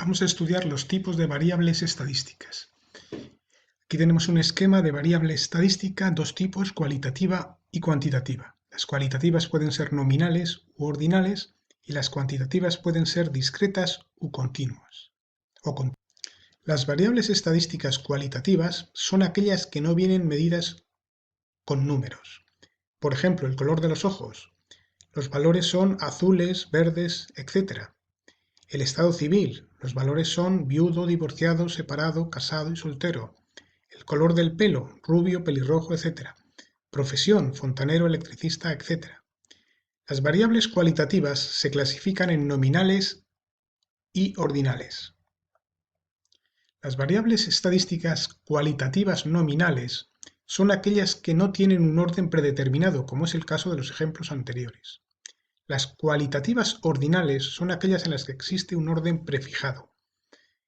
Vamos a estudiar los tipos de variables estadísticas. Aquí tenemos un esquema de variable estadística, dos tipos, cualitativa y cuantitativa. Las cualitativas pueden ser nominales u ordinales y las cuantitativas pueden ser discretas u continuas. Las variables estadísticas cualitativas son aquellas que no vienen medidas con números. Por ejemplo, el color de los ojos. Los valores son azules, verdes, etc. El estado civil. Los valores son viudo, divorciado, separado, casado y soltero. El color del pelo, rubio, pelirrojo, etc. Profesión, fontanero, electricista, etc. Las variables cualitativas se clasifican en nominales y ordinales. Las variables estadísticas cualitativas nominales son aquellas que no tienen un orden predeterminado, como es el caso de los ejemplos anteriores. Las cualitativas ordinales son aquellas en las que existe un orden prefijado.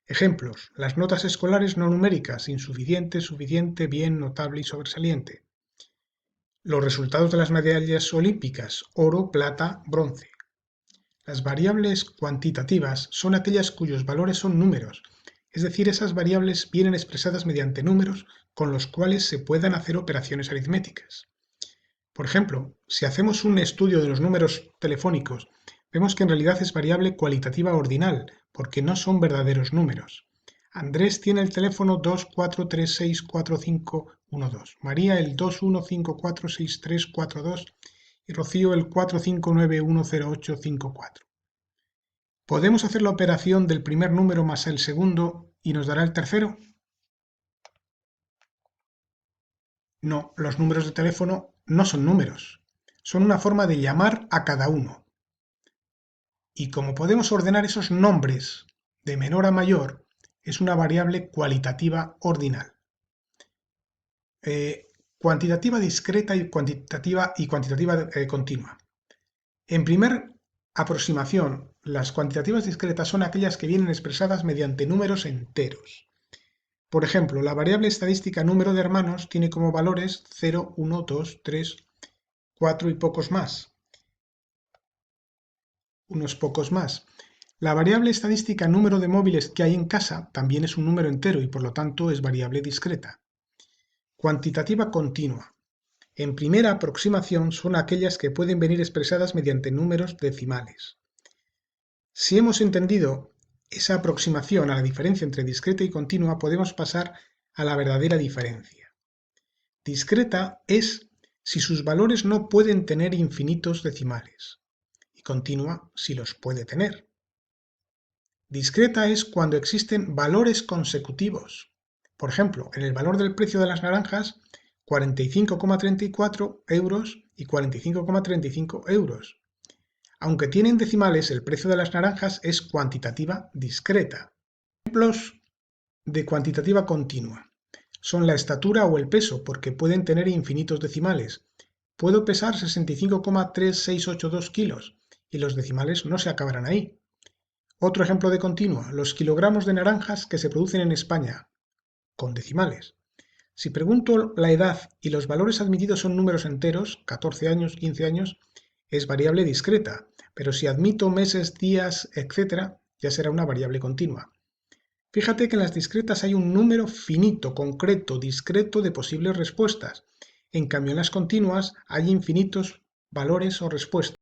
Ejemplos: las notas escolares no numéricas, insuficiente, suficiente, bien, notable y sobresaliente. Los resultados de las medallas olímpicas, oro, plata, bronce. Las variables cuantitativas son aquellas cuyos valores son números, es decir, esas variables vienen expresadas mediante números con los cuales se puedan hacer operaciones aritméticas. Por ejemplo, si hacemos un estudio de los números telefónicos, vemos que en realidad es variable cualitativa ordinal, porque no son verdaderos números. Andrés tiene el teléfono 24364512, María el 21546342 y Rocío el 45910854. ¿Podemos hacer la operación del primer número más el segundo y nos dará el tercero? No, los números de teléfono no son números, son una forma de llamar a cada uno. Y como podemos ordenar esos nombres de menor a mayor, es una variable cualitativa ordinal. Cuantitativa discreta y cuantitativa continua. En primer aproximación, las cuantitativas discretas son aquellas que vienen expresadas mediante números enteros. Por ejemplo, la variable estadística número de hermanos tiene como valores 0, 1, 2, 3, 4 y pocos más. Unos pocos más. La variable estadística número de móviles que hay en casa también es un número entero y por lo tanto es variable discreta. Cuantitativa continua. En primera aproximación son aquellas que pueden venir expresadas mediante números decimales. Si hemos entendido esa aproximación a la diferencia entre discreta y continua, podemos pasar a la verdadera diferencia. Discreta es si sus valores no pueden tener infinitos decimales, y continua si los puede tener. Discreta es cuando existen valores consecutivos. Por ejemplo, en el valor del precio de las naranjas, 45,34 euros y 45,35 euros. Aunque tienen decimales, el precio de las naranjas es cuantitativa discreta. Ejemplos de cuantitativa continua son la estatura o el peso, porque pueden tener infinitos decimales. Puedo pesar 65,3682 kilos y los decimales no se acabarán ahí. Otro ejemplo de continua, los kilogramos de naranjas que se producen en España, con decimales. Si pregunto la edad y los valores admitidos son números enteros, 14 años, 15 años, es variable discreta, pero si admito meses, días, etc., ya será una variable continua. Fíjate que en las discretas hay un número finito, concreto, discreto de posibles respuestas. En cambio, en las continuas hay infinitos valores o respuestas.